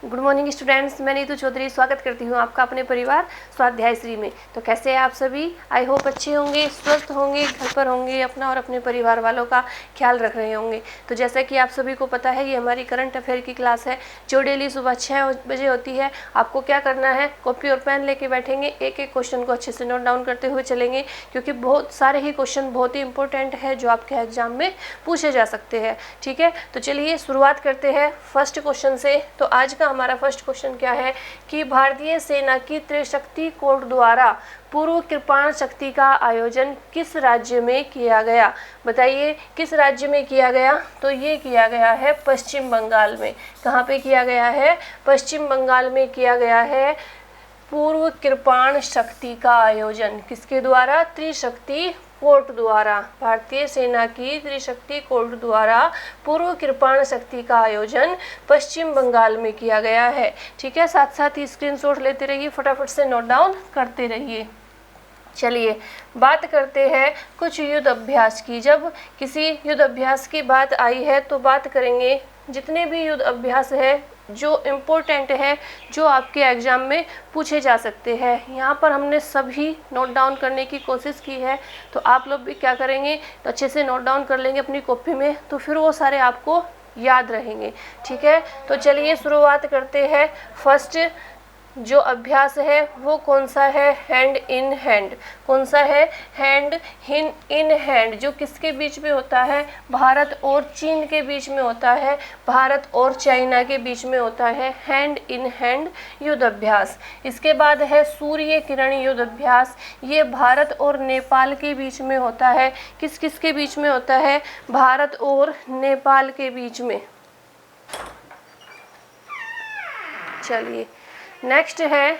Good morning students, मैं नीतू चौधरी स्वागत करती हूँ आपका अपने परिवार स्वाध्याय श्री में। तो कैसे हैं आप सभी? आई होप अच्छे होंगे, स्वस्थ होंगे, घर पर होंगे, अपना और अपने परिवार वालों का ख्याल रख रहे होंगे। तो जैसा कि आप सभी को पता है, ये हमारी करंट अफेयर की क्लास है जो डेली सुबह 6 बजे होती है। आपको क्या करना है, कॉपी और पेन लेके बैठेंगे, एक एक क्वेश्चन को अच्छे से नोट डाउन करते हुए चलेंगे, क्योंकि बहुत सारे ही क्वेश्चन बहुत ही इंपॉर्टेंट है जो आपके एग्जाम में पूछे जा सकते हैं। ठीक है, तो चलिए शुरुआत करते हैं फर्स्ट क्वेश्चन से। तो आज का हमारा फर्स्ट क्वेश्चन क्या है कि भारतीय सेना की त्रिशक्ति कोर द्वारा पूर्व कृपाण शक्ति का आयोजन किस राज्य में किया गया? बताइए किस राज्य में किया गया? तो ये किया गया है पश्चिम बंगाल में। कहाँ पे किया गया है? पश्चिम बंगाल में किया गया है पूर्व कृपाण शक्ति का आयोजन। किसके द्वारा? त्रिशक्ति कोर्ट द्वारा। भारतीय सेना की त्रिशक्ति कोर्ट द्वारा पूर्व कृपाण शक्ति का आयोजन पश्चिम बंगाल में किया गया है। ठीक है, साथ साथ ही स्क्रीनशॉट लेते रहिए, फटाफट से नोट डाउन करते रहिए। चलिए बात करते हैं कुछ युद्ध अभ्यास की। जब किसी युद्ध अभ्यास की बात आई है तो बात करेंगे जितने भी युद्ध अभ्यास है जो इम्पोर्टेंट है, जो आपके एग्ज़ाम में पूछे जा सकते हैं। यहाँ पर हमने सभी नोट डाउन करने की कोशिश की है, तो आप लोग भी क्या करेंगे, तो अच्छे से नोट डाउन कर लेंगे अपनी कॉपी में, तो फिर वो सारे आपको याद रहेंगे। ठीक है, तो चलिए शुरुआत करते हैं। फर्स्ट जो अभ्यास है वो कौन सा है? Hand in hand. कौन सा है? Hand in hand. जो किसके बीच में होता है? भारत और चीन के बीच में होता है, भारत और चाइना के बीच में होता है हैंड इन हैंड युद्ध अभ्यास। इसके बाद है सूर्य किरण युद्ध अभ्यास। ये भारत और नेपाल के बीच में होता है। किस किस के बीच में होता है? भारत और नेपाल के बीच में। चलिए नेक्स्ट है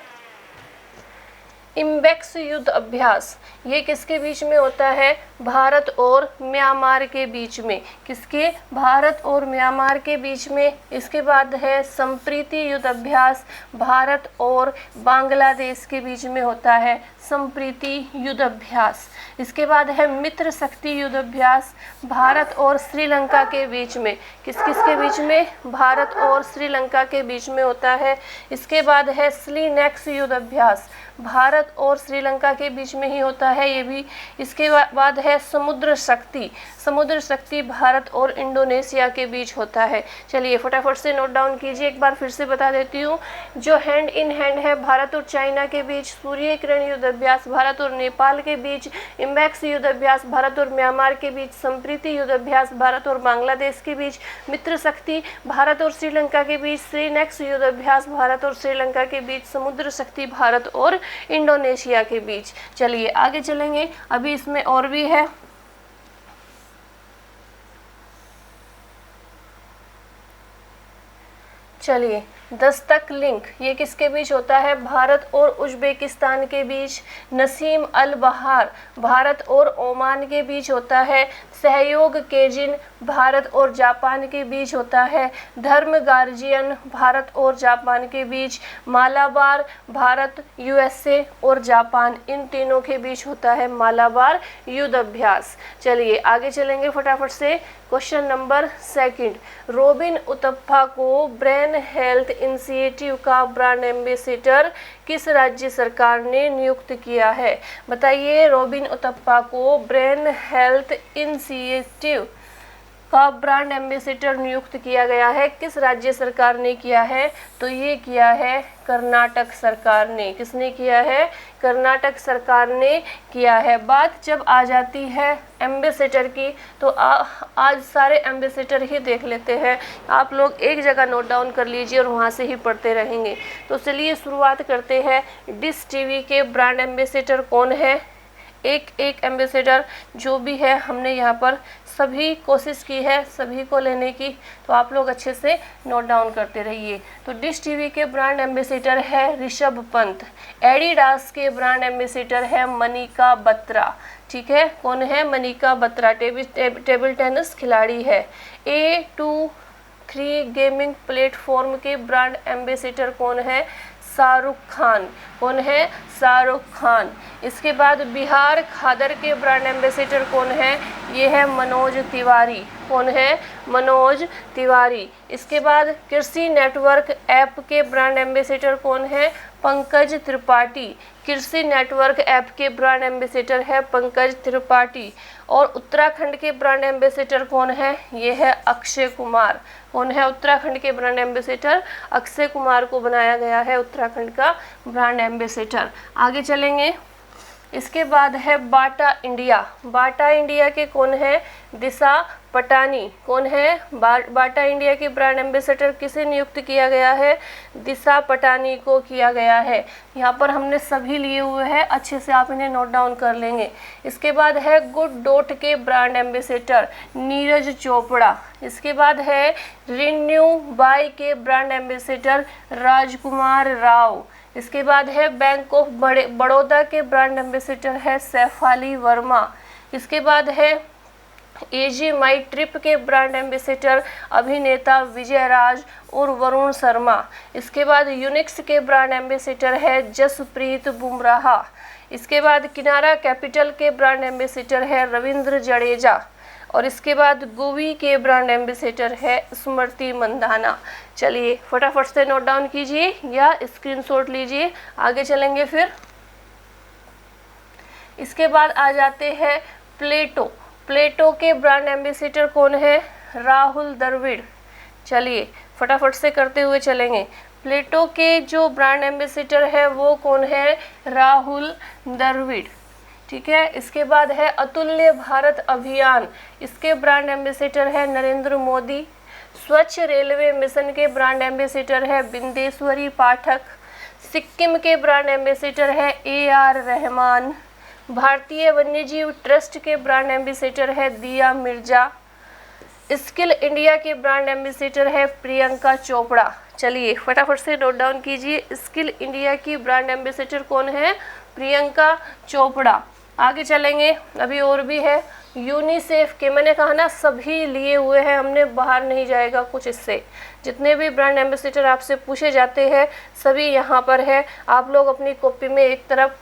इम्बेक्स युद्ध अभ्यास। ये किसके बीच में होता है? भारत और म्यांमार के बीच में। किसके? भारत और म्यांमार के बीच में। इसके बाद है संप्रीति युद्ध अभ्यास। भारत और बांग्लादेश के बीच में होता है संप्रीति युद्ध अभ्यास। इसके बाद है मित्र शक्ति युद्ध अभ्यास। भारत और श्रीलंका के बीच में। किस किस के बीच में? भारत और श्रीलंका के बीच में होता है। इसके बाद है स्लीनेक्स युद्ध अभ्यास। भारत और श्रीलंका के बीच में ही होता है ये भी। इसके बाद है समुद्र शक्ति। समुद्र शक्ति भारत और इंडोनेशिया के बीच होता है। चलिए फटाफट से नोट डाउन कीजिए, एक बार फिर से बता देती हूँ। जो हैंड इन हैंड है भारत और चाइना के बीच, सूर्य किरण युद्ध अभ्यास भारत और नेपाल के बीच, इम्बेक्स युद्ध अभ्यास भारत और म्यांमार के बीच, संप्रीति युद्ध अभ्यास भारत और बांग्लादेश के बीच, मित्र शक्ति भारत और श्रीलंका के बीच, स्लीनेक्स युद्ध अभ्यास भारत और श्रीलंका के बीच, समुद्र शक्ति भारत और इंडोनेशिया के बीच। चलिए आगे चलेंगे, अभी इसमें और भी है। चलिए दस्तक लिंक, ये किसके बीच होता है? भारत और उज्बेकिस्तान के बीच। नसीम अल बहार भारत और ओमान के बीच होता है। सहयोग केजिन भारत और जापान के बीच होता है। धर्म गार्जियन भारत और जापान के बीच। मालाबार भारत, यूएसए और जापान, इन तीनों के बीच होता है मालाबार युद्ध अभ्यास। चलिए आगे चलेंगे फटाफट से। Question number second, robin Uthappa को ब्रेन हेल्थ इनिशिएटिव का ब्रांड एम्बेसडर किस राज्य सरकार ने नियुक्त किया है? बताइए रोबिन उतप्पा को ब्रेन हेल्थ इनिशिएटिव का ब्रांड एम्बेसडर नियुक्त किया गया है, किस राज्य सरकार ने किया है? तो ये किया है कर्नाटक सरकार ने। किसने किया है? कर्नाटक सरकार ने किया है। बात जब आ जाती है एम्बेसडर की तो आज सारे एम्बेसडर ही देख लेते हैं। आप लोग एक जगह नोट डाउन कर लीजिए और वहाँ से ही पढ़ते रहेंगे। तो चलिए शुरुआत करते हैं। डिश टीवी के ब्रांड एम्बेसडर कौन है? एक एक एम्बेसडर जो भी है हमने यहाँ पर सभी कोशिश की है सभी को लेने की, तो आप लोग अच्छे से नोट डाउन करते रहिए। तो डिश टीवी के ब्रांड एम्बेसडर है ऋषभ पंत। एडिडास के ब्रांड एम्बेसडर है मनिका बत्रा। ठीक है, कौन है? मनिका बत्रा, टेबल टेनिस खिलाड़ी है। A23 गेमिंग प्लेटफॉर्म के ब्रांड एम्बेसडर कौन है? शाहरुख खान। कौन है? शाहरुख खान। इसके बाद बिहार खादर के ब्रांड एम्बेसडर कौन है? ये है मनोज तिवारी। कौन है? मनोज तिवारी। इसके बाद कृषि नेटवर्क ऐप के ब्रांड एम्बेसडर कौन है? पंकज त्रिपाठी। कृषि नेटवर्क ऐप के ब्रांड एम्बेसडर है पंकज त्रिपाठी। और उत्तराखंड के ब्रांड एम्बेसडर कौन है? ये है अक्षय कुमार। कौन है उत्तराखंड के ब्रांड एम्बेसडर? अक्षय कुमार को बनाया गया है उत्तराखंड का ब्रांड एम्बेसडर। आगे चलेंगे। इसके बाद है बाटा इंडिया। बाटा इंडिया के कौन है? दिशा पटानी। कौन है? बाटा इंडिया के ब्रांड एम्बेसडर किसे नियुक्त किया गया है? दिशा पटानी को किया गया है। यहाँ पर हमने सभी लिए हुए हैं, अच्छे से आप इन्हें नोट डाउन कर लेंगे। इसके बाद है गुड डॉट के ब्रांड एम्बेसडर नीरज चोपड़ा। इसके बाद है रिन्यू बाय के ब्रांड एम्बेसडर राजकुमार राव। इसके बाद है बैंक ऑफ बड़ौदा के ब्रांड एम्बेसडर है सैफाली वर्मा। इसके बाद है एजी माई ट्रिप के ब्रांड एम्बेसडर अभिनेता विजय राज और वरुण शर्मा। इसके बाद यूनिक्स के ब्रांड एम्बेसडर है जसप्रीत बुमराह। इसके बाद किनारा कैपिटल के ब्रांड एम्बेसडर है रविंद्र जडेजा। और इसके बाद गुवी के ब्रांड एम्बेसडर है स्मृति मंदाना। चलिए फटाफट से नोट डाउन कीजिए या स्क्रीनशॉट लीजिए, आगे चलेंगे। फिर इसके बाद आ जाते हैं प्लेटो। प्लेटो के ब्रांड एम्बेसडर कौन है? राहुल द्रविड़। चलिए फटाफट से करते हुए चलेंगे। प्लेटो के जो ब्रांड एम्बेसडर है वो कौन है? राहुल द्रविड़। ठीक है। इसके बाद है अतुल्य भारत अभियान। इसके ब्रांड एम्बेसडर है नरेंद्र मोदी। स्वच्छ रेलवे मिशन के ब्रांड एम्बेसडर है बिंदेश्वरी पाठक। सिक्किम के ब्रांड एम्बेसडर है AR रहमान। भारतीय वन्यजीव ट्रस्ट के ब्रांड एम्बेसडर है दिया मिर्जा। स्किल इंडिया के ब्रांड एम्बेसडर है प्रियंका चोपड़ा। चलिए फटाफट से नोट डाउन कीजिए, स्किल इंडिया की ब्रांड एम्बेसडर कौन है? प्रियंका चोपड़ा। आगे चलेंगे, अभी और भी है। यूनिसेफ के, मैंने कहा ना सभी लिए हुए हैं हमने, बाहर नहीं जाएगा कुछ इससे। जितने भी ब्रांड एम्बेसडर आपसे पूछे जाते हैं सभी यहाँ पर है। आप लोग अपनी कॉपी में एक तरफ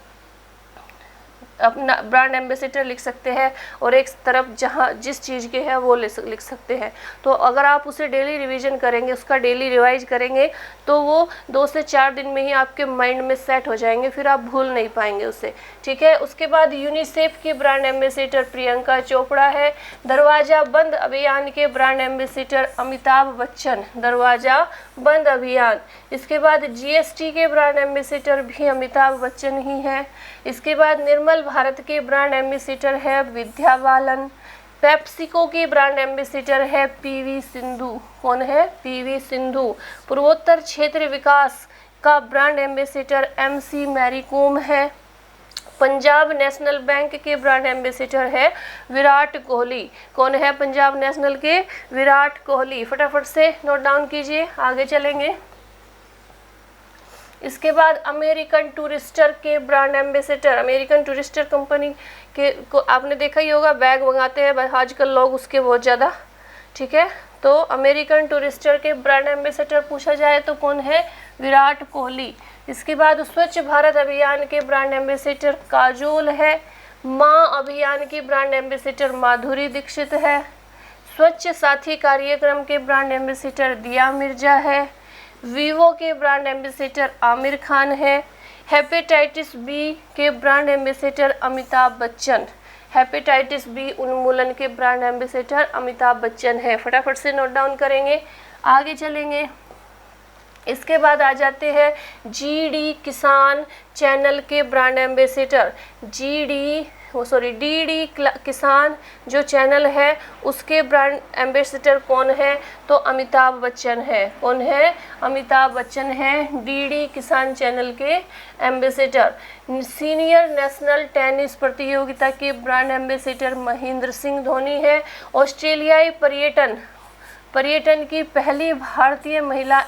अपना ब्रांड एम्बेसडर लिख सकते हैं और एक तरफ जहाँ जिस चीज़ के है वो लिख सकते हैं। तो अगर आप उसे डेली रिवीजन करेंगे, उसका डेली रिवाइज करेंगे तो वो 2 से 4 दिन में ही आपके माइंड में सेट हो जाएंगे, फिर आप भूल नहीं पाएंगे उसे। ठीक है। उसके बाद यूनिसेफ की ब्रांड एम्बेसडर प्रियंका चोपड़ा है। दरवाजा बंद अभियान के ब्रांड एम्बेसडर अमिताभ बच्चन। दरवाजा बंद अभियान। इसके बाद GST के ब्रांड एम्बेसडर भी अमिताभ बच्चन ही हैं। इसके बाद निर्मल भारत के ब्रांड एम्बेसडर है विद्या बालन। पेप्सिको की ब्रांड एम्बेसडर है PV सिंधु। कौन है? PV सिंधु। पूर्वोत्तर क्षेत्र विकास का brand ambassador MC Mary Kom है। पंजाब नेशनल बैंक के ब्रांड एम्बेसडर है विराट कोहली। कौन है पंजाब नेशनल के? विराट कोहली। फटाफट से नोट डाउन कीजिए, आगे चलेंगे। इसके बाद अमेरिकन टूरिस्टर के brand ambassador, American Tourister company के को आपने देखा ही होगा, बैग मंगाते हैं आजकल लोग उसके बहुत ज़्यादा। ठीक है। तो अमेरिकन टूरिस्टर के ब्रांड एम्बेसडर पूछा जाए तो कौन है? विराट कोहली। इसके बाद स्वच्छ भारत अभियान के ब्रांड एम्बेसडर काजोल है। माँ अभियान की ब्रांड एम्बेसडर माधुरी दीक्षित है। स्वच्छ साथी कार्यक्रम के ब्रांड एम्बेसडर दिया मिर्जा है। वीवो के ब्रांड एम्बेसडर आमिर खान है। हेपेटाइटिस बी के brand ambassador Amitabh Bachchan. Hepatitis B उन्मूलन के ब्रांड एम्बेसडर अमिताभ बच्चन है। फटाफट से नोट डाउन करेंगे, आगे चलेंगे। इसके बाद आ जाते हैं GD किसान चैनल के ब्रांड एम्बेसडर। DD किसान जो चैनल है उसके ब्रांड एम्बेसडर कौन है? तो अमिताभ बच्चन है। कौन है? अमिताभ बच्चन है DD किसान चैनल के एम्बेसडर। सीनियर नेशनल टेनिस प्रतियोगिता के ब्रांड एम्बेसडर महेंद्र सिंह धोनी है। ऑस्ट्रेलियाई पर्यटन की पहली भारतीय महिला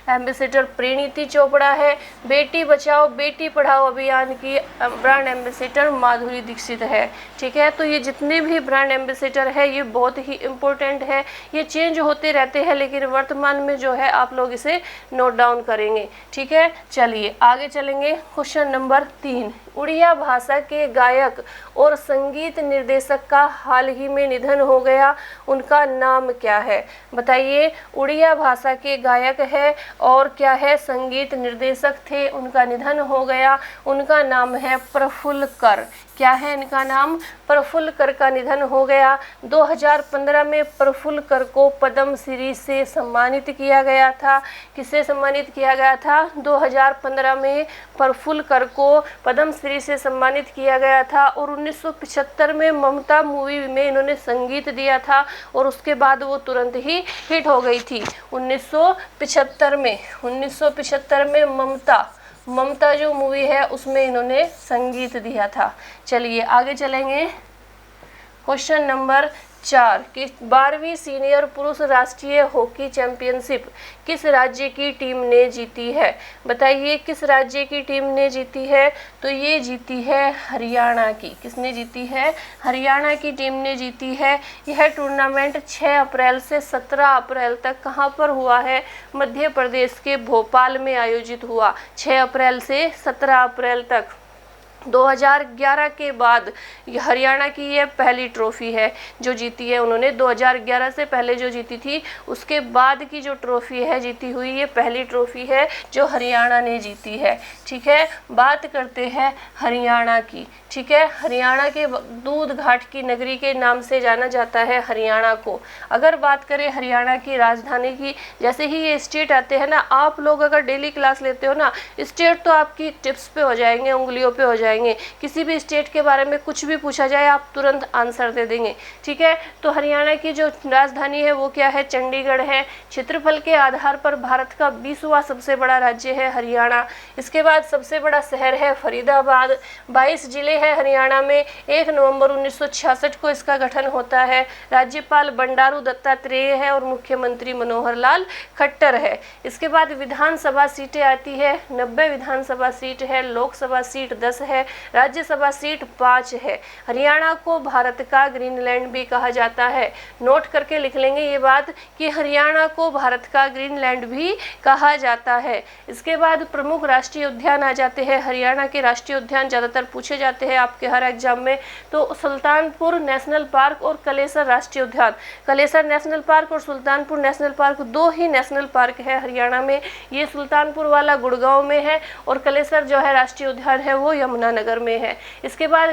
एम्बेसडर प्रीनीति चोपड़ा है। बेटी बचाओ बेटी पढ़ाओ अभियान की ब्रांड एम्बेसडर माधुरी दीक्षित है। ठीक है, तो ये जितने भी ब्रांड एम्बेसडर है ये बहुत ही इम्पोर्टेंट है, ये चेंज होते रहते हैं, लेकिन वर्तमान में जो है आप लोग इसे नोट डाउन करेंगे। ठीक है, चलिए आगे चलेंगे। क्वेश्चन नंबर 3, उड़िया भाषा के गायक और संगीत निर्देशक का हाल ही में निधन हो गया, उनका नाम क्या है? बताइए, उड़िया भाषा के गायक है और क्या है, संगीत निर्देशक थे, उनका निधन हो गया, उनका नाम है प्रफुल्ल कर। क्या है इनका नाम? प्रफुल्ल कर का निधन हो गया। 2015 में प्रफुल्ल कर को पद्मश्री से सम्मानित किया गया था। किससे सम्मानित किया गया था? 2015 में प्रफुल्ल कर को पद्मश्री से सम्मानित किया गया था और 1975 में ममता मूवी में इन्होंने संगीत दिया था और उसके बाद वो तुरंत ही हिट हो गई थी। 1975 में ममता जो मूवी है उसमें इन्होंने संगीत दिया था। चलिए आगे चलेंगे। क्वेश्चन नंबर 4 कि 12वीं सीनियर पुरुष राष्ट्रीय हॉकी चैंपियनशिप किस राज्य की टीम ने जीती है? बताइए, किस राज्य की टीम ने जीती है? तो ये जीती है हरियाणा की। किसने जीती है? हरियाणा की टीम ने जीती है। यह टूर्नामेंट 6 अप्रैल से 17 अप्रैल तक कहाँ पर हुआ है? मध्य प्रदेश के भोपाल में आयोजित हुआ। 6 अप्रैल से 17 अप्रैल तक। 2011 के बाद हरियाणा की यह पहली ट्रॉफी है जो जीती है उन्होंने। 2011 से पहले जो जीती थी उसके बाद की जो ट्रॉफी है जीती हुई, ये पहली ट्रॉफी है जो हरियाणा ने जीती है। ठीक है, बात करते हैं हरियाणा की। ठीक है, हरियाणा के दूध घाट की नगरी के नाम से जाना जाता है हरियाणा को। अगर बात करें हरियाणा की राजधानी की, जैसे ही ये स्टेट आते हैं ना, आप लोग अगर डेली क्लास लेते हो ना, स्टेट तो आपकी टिप्स पे हो जाएंगे, उंगलियों पे हो जाएंगे। किसी भी स्टेट के बारे में कुछ भी पूछा जाए आप तुरंत आंसर दे देंगे। ठीक है, तो हरियाणा की जो राजधानी है वो क्या है? चंडीगढ़ है। क्षेत्रफल के आधार पर भारत का 20वां सबसे बड़ा राज्य है हरियाणा। इसके बाद सबसे बड़ा शहर है फरीदाबाद। 22 जिले हैं हरियाणा में। 1 नवंबर 1966 को इसका गठन होता है। राज्यपाल बंडारू दत्तात्रेय है और मुख्यमंत्री मनोहर लाल खट्टर है। इसके बाद विधानसभा सीटें आती है। 90 विधानसभा सीट है। लोकसभा सीट 10 है। राज्यसभा सीट 5 है। हरियाणा को भारत का ग्रीनलैंड भी कहा जाता है। नोट करके लिख लेंगे ये बात कि हरियाणा को भारत का ग्रीनलैंड भी कहा जाता है। इसके बाद प्रमुख राष्ट्रीय उद्यान आ जाते हैं। हरियाणा के राष्ट्रीय उद्यान ज़्यादातर पूछे जाते हैं आपके हर एग्जाम में, तो सुल्तानपुर नेशनल पार्क और कलेसर राष्ट्रीय उद्यान। कलेसर नेशनल पार्क और सुल्तानपुर नेशनल पार्क 2 ही नेशनल पार्क है हरियाणा में। ये सुल्तानपुर वाला गुड़गांव में है और कलेसर जो है राष्ट्रीय उद्यान है वो यमुनानगर में है। इसके बाद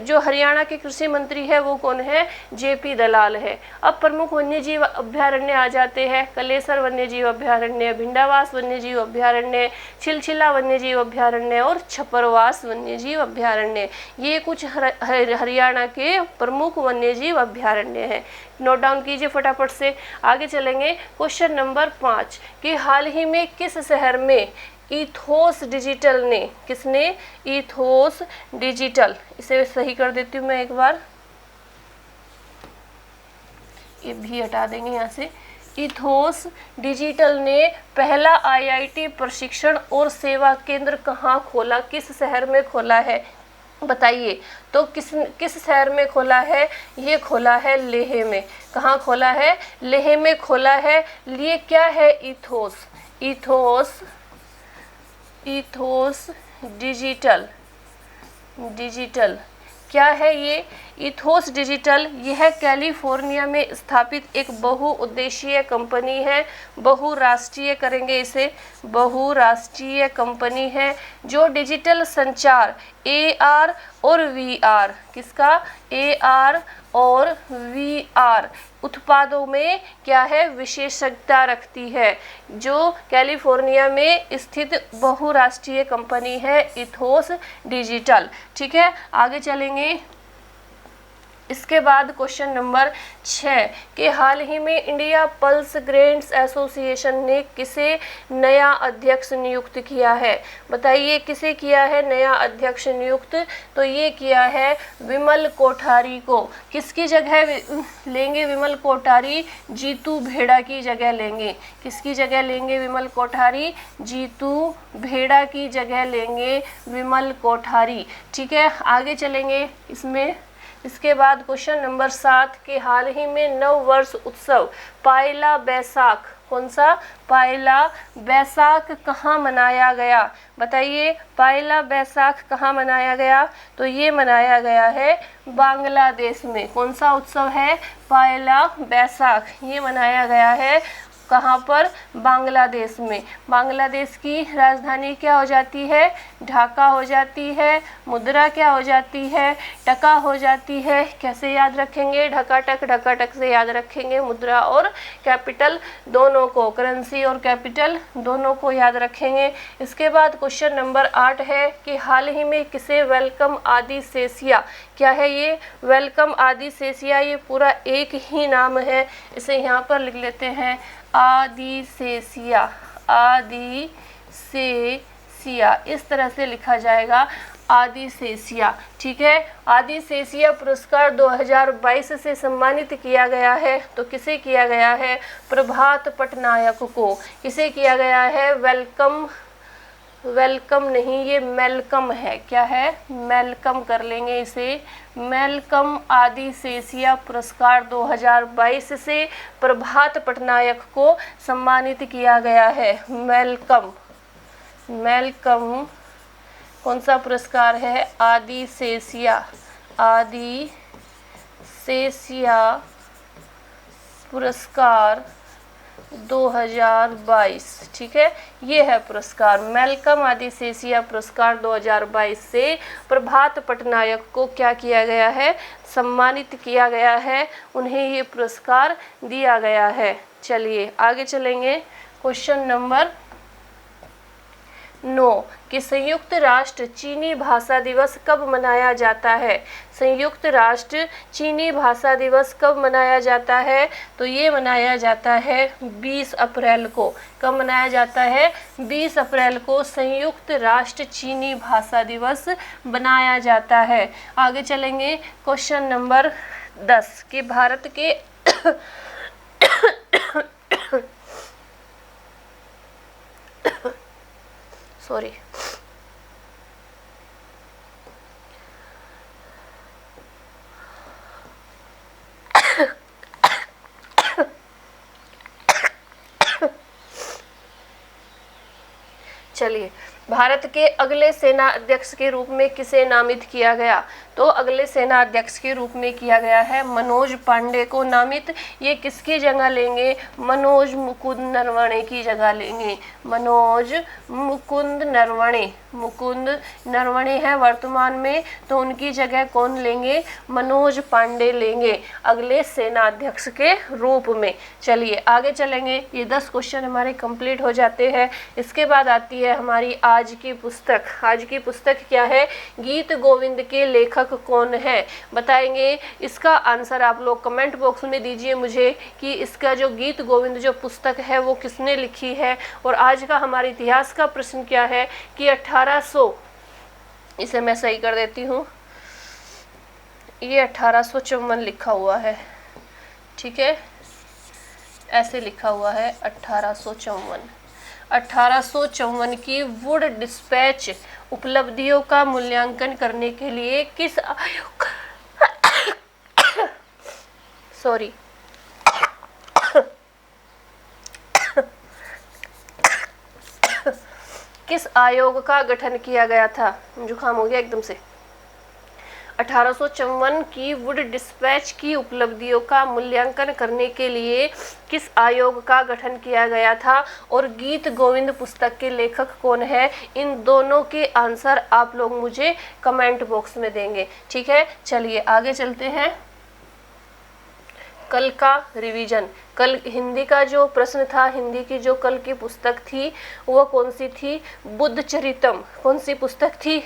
जो हरियाणा के कृषि मंत्री है वो कौन है? JP दलाल है। अब प्रमुख वन्यजीव अभ्यारण्य आ जाते हैं। कलेसर वन्यजीव अभ्यारण्य, भिंडावास वन्यजीव अभ्यारण्य, छिलछिला वन्यजीव अभ्यारण्य और छपरवास वन्यजीव अभ्यारण्य। ये कुछ हरियाणा के प्रमुख वन्यजीव अभ्यारण्य हैं। नोट डाउन कीजिए फटाफट से। आगे चलेंगे। क्वेश्चन नंबर 5 कि हाल ही में किस शहर में ईथोस डिजिटल ने, किसने? ईथोस डिजिटल, इसे सही कर देती हूँ मैं एक बार, ये भी हटा देंगे यहाँ से। ईथोस डिजिटल ने पहला IIT प्रशिक्षण और सेवा केंद्र कहाँ खोला? किस शहर में खोला है? बताइए, तो किस शहर में खोला है? ये खोला है लेह में। कहाँ खोला है? लेह में खोला है। ये क्या है? ईथोस डिजिटल क्या है ये? ईथोस डिजिटल यह कैलिफोर्निया में स्थापित एक बहुउद्देशीय कंपनी है। बहुराष्ट्रीय करेंगे इसे, बहुराष्ट्रीय कंपनी है जो डिजिटल संचार AR और VR, किसका? AR और VR उत्पादों में क्या है? विशेषज्ञता रखती है। जो कैलिफोर्निया में स्थित बहुराष्ट्रीय कंपनी है ईथोस डिजिटल। ठीक है, आगे चलेंगे। इसके बाद क्वेश्चन नंबर 6 कि हाल ही में इंडिया पल्स ग्रेन्स एसोसिएशन ने किसे नया अध्यक्ष नियुक्त किया है? बताइए किसे किया है नया अध्यक्ष नियुक्त? तो ये किया है विमल कोठारी को। किसकी जगह लेंगे विमल कोठारी? जीतू भेड़ा की जगह लेंगे। किसकी जगह लेंगे विमल कोठारी? जीतू भेड़ा की जगह लेंगे विमल कोठारी। ठीक है, आगे चलेंगे इसमें। इसके बाद क्वेश्चन नंबर 7 के हाल ही में नव वर्ष उत्सव पायला बैसाख, कौन सा? पायला बैसाख कहाँ मनाया गया? बताइए पायला बैसाख कहाँ मनाया गया? तो ये मनाया गया है बांग्लादेश में। कौन सा उत्सव है? पायला बैसाख। ये मनाया गया है कहाँ पर? बांग्लादेश में। बांग्लादेश की राजधानी क्या हो जाती है? ढाका हो जाती है। मुद्रा क्या हो जाती है? टका हो जाती है। कैसे याद रखेंगे? ढका टक से याद रखेंगे। मुद्रा और कैपिटल दोनों को, करेंसी और कैपिटल दोनों को याद रखेंगे। इसके बाद क्वेश्चन नंबर 8 है कि हाल ही में किसे वेलकम आदिसेशिया, क्या है ये? वेलकम आदिसेशिया, ये पूरा एक ही नाम है, इसे यहाँ पर लिख लेते हैं आदिसेशिया। आदिसेशिया इस तरह से लिखा जाएगा, आदिसेशिया। ठीक है, आदिसेशिया पुरस्कार 2022 से सम्मानित किया गया है। तो किसे किया गया है? प्रभात पटनायक को। किसे किया गया है? वेलकम नहीं, ये मेलकम है। क्या है? मेलकम कर लेंगे इसे। मेलकम आदिसेशिया पुरस्कार 2022 से प्रभात पटनायक को सम्मानित किया गया है। मेलकम कौन सा पुरस्कार है? आदिसेशिया पुरस्कार 2022। ठीक है, ये है पुरस्कार। मेलकम आदिसेशिया पुरस्कार 2022 से प्रभात पटनायक को क्या किया गया है? सम्मानित किया गया है, उन्हें ये पुरस्कार दिया गया है। चलिए आगे चलेंगे। क्वेश्चन नंबर 9 कि संयुक्त राष्ट्र चीनी भाषा दिवस कब मनाया जाता है? संयुक्त राष्ट्र चीनी भाषा दिवस कब मनाया जाता है? तो ये मनाया जाता है 20 अप्रैल को। कब मनाया जाता है? 20 अप्रैल को संयुक्त राष्ट्र चीनी भाषा दिवस मनाया जाता है। आगे चलेंगे। क्वेश्चन नंबर 10 कि भारत के सॉरी चलिए, भारत के अगले सेना अध्यक्ष के रूप में किसे नामित किया गया? तो अगले सेना अध्यक्ष के रूप में किया गया है मनोज पांडे को नामित। ये किसकी जगह लेंगे? मनोज मुकुंद नरवणे की जगह लेंगे। मनोज मुकुंद नरवणे है वर्तमान में, तो उनकी जगह कौन लेंगे? मनोज पांडे लेंगे अगले सेना अध्यक्ष के रूप में। चलिए आगे चलेंगे। ये 10 क्वेश्चन हमारे कंप्लीट हो जाते हैं। इसके बाद आती है हमारी आज की पुस्तक। आज की पुस्तक क्या है? गीत गोविंद के लेखक कौन है? बताएंगे। इसका आंसर आप लोग कमेंट बॉक्स में दीजिए मुझे कि इसका जो गीत गोविंद जो पुस्तक है वो किसने लिखी है। और आज का हमारे इतिहास का प्रश्न क्या है कि 1800, इसे मैं सही कर देती हूँ, ये 1854 लिखा हुआ है। ठीक है, ऐसे लिखा हुआ है 1854 की वुड डिस्पैच उपलब्धियों का मूल्यांकन करने के लिए किस आयोग सॉरी किस आयोग का गठन किया गया था? जुकाम हो गया एकदम से। 1854 की वुड डिस्पैच की उपलब्धियों का मूल्यांकन करने के लिए किस आयोग का गठन किया गया था? और गीत गोविंद पुस्तक के लेखक कौन है? इन दोनों के आंसर आप लोग मुझे कमेंट बॉक्स में देंगे। ठीक है, चलिए आगे चलते हैं। कल का रिवीजन। कल हिंदी का जो प्रश्न था, हिंदी की जो कल की पुस्तक थी वो कौन सी थी? बुद्ध चरितम। कौन सी पुस्तक थी?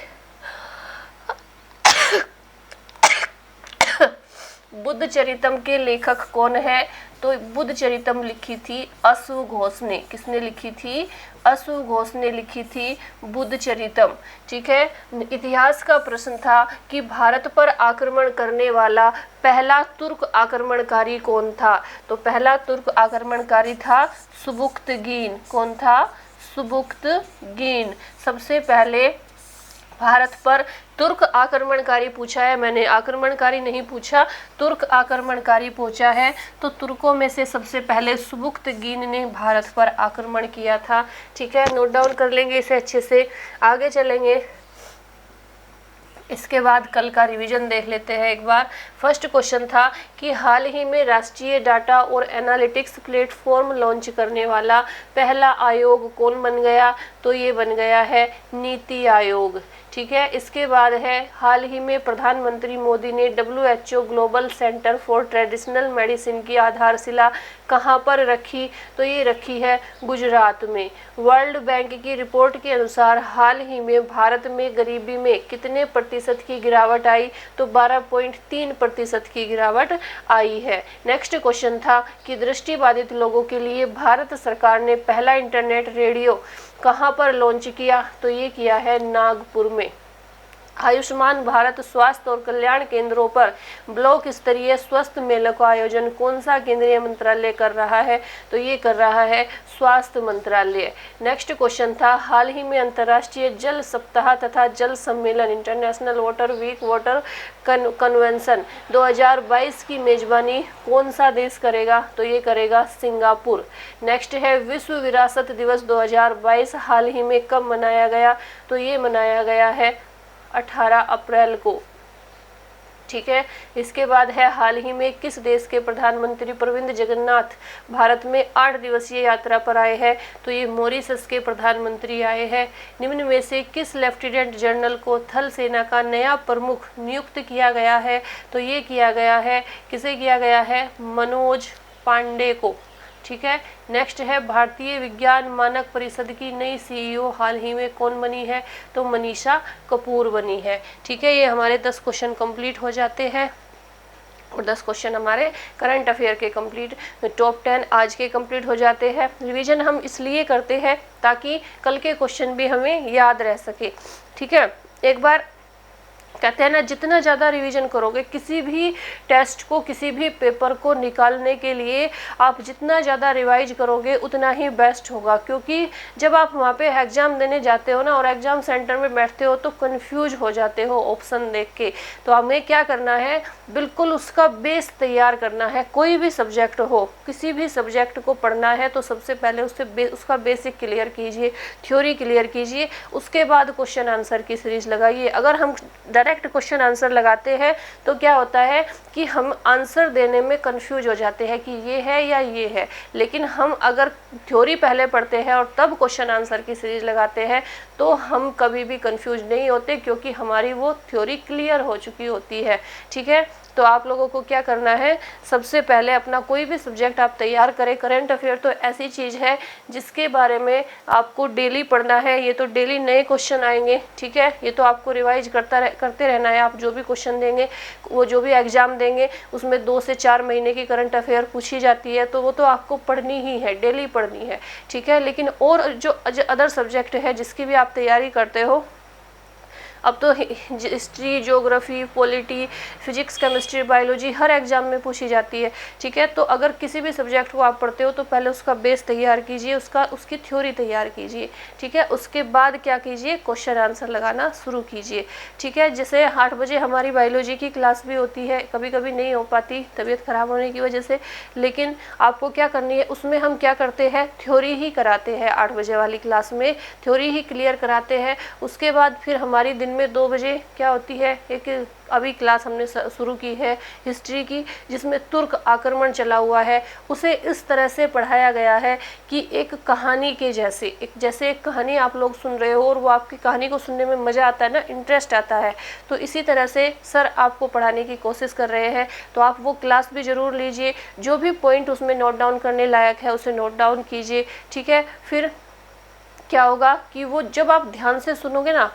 बुद्ध चरितम के लेखक कौन है? तो बुद्ध चरितम लिखी थी अश्व घोष ने। किसने लिखी थी? अश्व घोष ने लिखी थी बुद्ध चरितम। ठीक है। इतिहास का प्रश्न था कि भारत पर आक्रमण करने वाला पहला तुर्क आक्रमणकारी कौन था? तो पहला तुर्क आक्रमणकारी था सुबुक्तगीन। कौन था? सुबुक्तगीन। सबसे पहले भारत पर तुर्क आक्रमणकारी पूछा है, मैंने आक्रमणकारी नहीं पूछा, तुर्क आक्रमणकारी पूछा है। तो तुर्कों में से सबसे पहले सुबुक्तगीन ने भारत पर आक्रमण किया था। ठीक है, नोट डाउन कर लेंगे इसे अच्छे से, आगे चलेंगे। इसके बाद कल का रिवीजन देख लेते हैं एक बार। फर्स्ट क्वेश्चन था कि हाल ही में राष्ट्रीय डाटा और एनालिटिक्स प्लेटफॉर्म लॉन्च करने वाला पहला आयोग कौन बन गया? तो ये बन गया है नीति आयोग। ठीक है। इसके बाद है हाल ही में प्रधानमंत्री मोदी ने WHO global centre for traditional medicine की आधारशिला कहाँ पर रखी? तो ये रखी है गुजरात में। वर्ल्ड बैंक की रिपोर्ट के अनुसार हाल ही में भारत में गरीबी में कितने प्रतिशत की गिरावट आई? तो 12.3% की गिरावट आई है। नेक्स्ट क्वेश्चन था कि दृष्टिबाधित लोगों के लिए भारत सरकार ने पहला इंटरनेट रेडियो कहाँ पर लॉन्च किया? तो ये किया है नागपुर में। आयुष्मान भारत स्वास्थ्य और कल्याण केंद्रों पर ब्लॉक स्तरीय स्वास्थ्य मेलों का आयोजन कौन सा केंद्रीय मंत्रालय कर रहा है? तो ये कर रहा है स्वास्थ्य मंत्रालय। नेक्स्ट क्वेश्चन था हाल ही में अंतर्राष्ट्रीय जल सप्ताह तथा जल सम्मेलन international water week water convention 2022 की मेजबानी कौन सा देश करेगा? तो ये करेगा सिंगापुर। नेक्स्ट है विश्व विरासत दिवस 2022 हाल ही में कब मनाया गया? तो ये मनाया गया है 18 अप्रैल को। ठीक है। इसके बाद है हाल ही में किस देश के प्रधानमंत्री प्रविंद जगन्नाथ भारत में 8 दिवसीय यात्रा पर आए हैं? तो ये मॉरिशस के प्रधानमंत्री आए हैं। निम्न में से किस लेफ्टिनेंट जनरल को थल सेना का नया प्रमुख नियुक्त किया गया है? तो ये किया गया है, किसे किया गया है? मनोज पांडे को। ठीक है। नेक्स्ट है भारतीय विज्ञान मानक परिषद की नई CEO हाल ही में कौन बनी है? तो मनीषा कपूर बनी है। ठीक है। ये हमारे 10 क्वेश्चन कंप्लीट हो जाते हैं और 10 क्वेश्चन हमारे करंट अफेयर के कंप्लीट, टॉप 10 आज के कंप्लीट हो जाते हैं। रिवीजन हम इसलिए करते हैं ताकि कल के क्वेश्चन भी हमें याद रह सके। ठीक है। एक बार कहते हैं ना, जितना ज़्यादा रिवीजन करोगे किसी भी टेस्ट को, किसी भी पेपर को निकालने के लिए आप जितना ज़्यादा रिवाइज करोगे उतना ही बेस्ट होगा। क्योंकि जब आप वहाँ पे एग्ज़ाम देने जाते हो ना और एग्ज़ाम सेंटर में बैठते हो तो कंफ्यूज हो जाते हो ऑप्शन देख के। तो हमें क्या करना है? बिल्कुल उसका बेस तैयार करना है। कोई भी सब्जेक्ट हो, किसी भी सब्जेक्ट को पढ़ना है तो सबसे पहले उसका बेसिक क्लियर कीजिए, थ्योरी क्लियर कीजिए, उसके बाद क्वेश्चन आंसर की सीरीज लगाइए। अगर हम डायरेक्ट क्वेश्चन आंसर लगाते हैं तो क्या होता है कि हम आंसर देने में कंफ्यूज हो जाते हैं कि ये है या ये है। लेकिन हम अगर थ्योरी पहले पढ़ते हैं और तब क्वेश्चन आंसर की सीरीज लगाते हैं तो हम कभी भी कंफ्यूज नहीं होते, क्योंकि हमारी वो थ्योरी क्लियर हो चुकी होती है। ठीक है। तो आप लोगों को क्या करना है? सबसे पहले अपना कोई भी सब्जेक्ट आप तैयार करें। करंट अफेयर तो ऐसी चीज़ है जिसके बारे में आपको डेली पढ़ना है। ये तो डेली नए क्वेश्चन आएंगे। ठीक है। ये तो आपको रिवाइज करते रहना है। आप जो भी क्वेश्चन देंगे, वो जो भी एग्जाम देंगे उसमें 2 से 4 महीने की करंट अफेयर पूछी जाती है, तो वो तो आपको पढ़नी ही है, डेली पढ़नी है। ठीक है। लेकिन और जो अदर सब्जेक्ट है जिसकी भी आप तैयारी करते हो, अब तो history, geography, polity, physics, chemistry, biology हर एग्जाम में पूछी जाती है। ठीक है। तो अगर किसी भी सब्जेक्ट को आप पढ़ते हो तो पहले उसका बेस तैयार कीजिए, उसकी थ्योरी तैयार कीजिए। ठीक है। उसके बाद क्या कीजिए? क्वेश्चन आंसर लगाना शुरू कीजिए। ठीक है। जैसे 8 बजे हमारी बायोलॉजी की क्लास भी होती है, कभी कभी नहीं हो पाती तबीयत खराब होने की वजह से, लेकिन आपको क्या करनी है, उसमें हम क्या करते हैं? थ्योरी ही कराते हैं। 8 बजे वाली क्लास में थ्योरी ही क्लियर कराते हैं। उसके बाद फिर हमारी दिन में 2 बजे क्या होती है? एक अभी क्लास हमने शुरू की है हिस्ट्री की, जिसमें तुर्क आक्रमण चला हुआ है। उसे इस तरह से पढ़ाया गया है कि एक कहानी के जैसे, एक कहानी आप लोग सुन रहे हो और वो आपकी कहानी को सुनने में मज़ा आता है ना, इंटरेस्ट आता है। तो इसी तरह से सर आपको पढ़ाने की कोशिश कर रहे हैं। तो आप वो क्लास भी ज़रूर लीजिए। जो भी पॉइंट उसमें नोट डाउन करने लायक है उसे नोट डाउन कीजिए। ठीक है। फिर क्या होगा कि वो जब आप ध्यान से सुनोगे ना,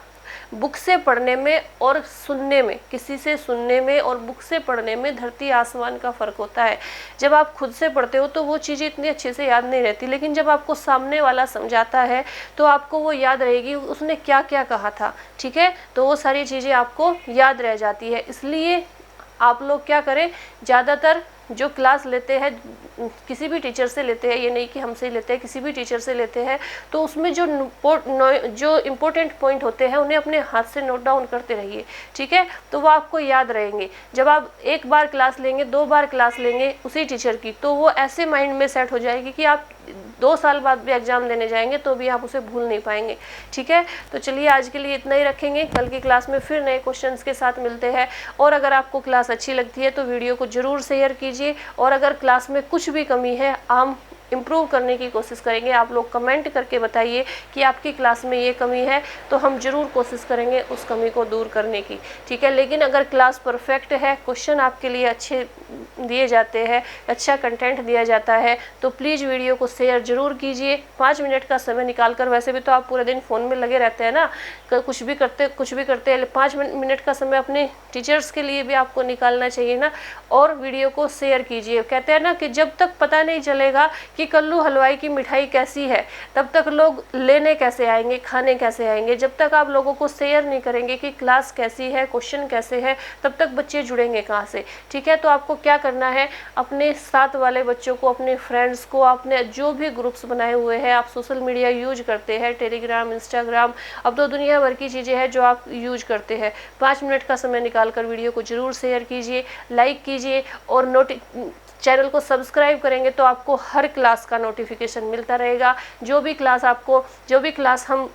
बुक से पढ़ने में और सुनने में, किसी से सुनने में और बुक से पढ़ने में धरती आसमान का फ़र्क होता है। जब आप खुद से पढ़ते हो तो वो चीज़ें इतनी अच्छे से याद नहीं रहती, लेकिन जब आपको सामने वाला समझाता है तो आपको वो याद रहेगी उसने क्या क्या कहा था, ठीक है। तो वो सारी चीज़ें आपको याद रह जाती है। इसलिए आप लोग क्या करें, ज़्यादातर जो क्लास लेते हैं किसी भी टीचर से लेते हैं, ये नहीं कि हमसे ही लेते हैं, किसी भी टीचर से लेते हैं, तो उसमें जो इम्पोर्टेंट पॉइंट होते हैं उन्हें अपने हाथ से नोट डाउन करते रहिए, ठीक है। तो वो आपको याद रहेंगे। जब आप एक बार क्लास लेंगे, 2 बार क्लास लेंगे उसी टीचर की, तो वो ऐसे माइंड में सेट हो जाएगी कि आप 2 साल बाद भी एग्ज़ाम देने जाएंगे तो भी आप उसे भूल नहीं पाएंगे, ठीक है। तो चलिए आज के लिए इतना ही रखेंगे, कल की क्लास में फिर नए क्वेश्चंस के साथ मिलते हैं। और अगर आपको क्लास अच्छी लगती है तो वीडियो को ज़रूर शेयर कीजिए, और अगर क्लास में कुछ भी कमी है हम इम्प्रूव करने की कोशिश करेंगे। आप लोग कमेंट करके बताइए कि आपकी क्लास में ये कमी है, तो हम ज़रूर कोशिश करेंगे उस कमी को दूर करने की, ठीक है। लेकिन अगर क्लास परफेक्ट है, क्वेश्चन आपके लिए अच्छे दिए जाते हैं, अच्छा कंटेंट दिया जाता है, तो प्लीज़ वीडियो को शेयर ज़रूर कीजिए। 5 मिनट का समय निकाल कर, वैसे भी तो आप पूरे दिन फ़ोन में लगे रहते हैं ना, कुछ भी करते हैं, 5 मिनट का समय अपने टीचर्स के लिए भी आपको निकालना चाहिए ना, और वीडियो को शेयर कीजिए। कहते हैं ना कि जब तक पता नहीं चलेगा कि कल्लू हलवाई की मिठाई कैसी है, तब तक लोग लेने कैसे आएंगे, खाने कैसे आएंगे। जब तक आप लोगों को शेयर नहीं करेंगे कि क्लास कैसी है, क्वेश्चन कैसे है, तब तक बच्चे जुड़ेंगे कहाँ से, ठीक है। तो आपको क्या करना है, अपने साथ वाले बच्चों को, अपने फ्रेंड्स को, आपने जो भी ग्रुप्स बनाए हुए हैं, आप सोशल मीडिया यूज करते हैं, टेलीग्राम, इंस्टाग्राम, अब तो दुनिया भर की चीज़ें हैं जो आप यूज करते हैं, 5 मिनट का समय निकाल कर वीडियो को ज़रूर शेयर कीजिए, लाइक कीजिए, और चैनल को सब्सक्राइब करेंगे तो आपको हर क्लास का नोटिफिकेशन मिलता रहेगा। जो भी क्लास हम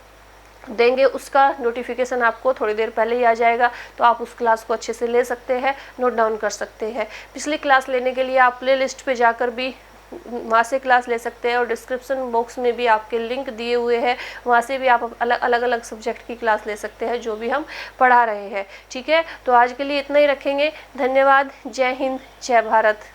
देंगे उसका नोटिफिकेशन आपको थोड़ी देर पहले ही आ जाएगा, तो आप उस क्लास को अच्छे से ले सकते हैं, नोट डाउन कर सकते हैं। पिछली क्लास लेने के लिए आप प्ले लिस्ट पर जाकर भी वहाँ से क्लास ले सकते हैं, और डिस्क्रिप्शन बॉक्स में भी आपके लिंक दिए हुए हैं, वहाँ से भी आप अलग सब्जेक्ट की क्लास ले सकते हैं जो भी हम पढ़ा रहे हैं, ठीक है। तो आज के लिए इतना ही रखेंगे। धन्यवाद। जय हिंद, जय भारत।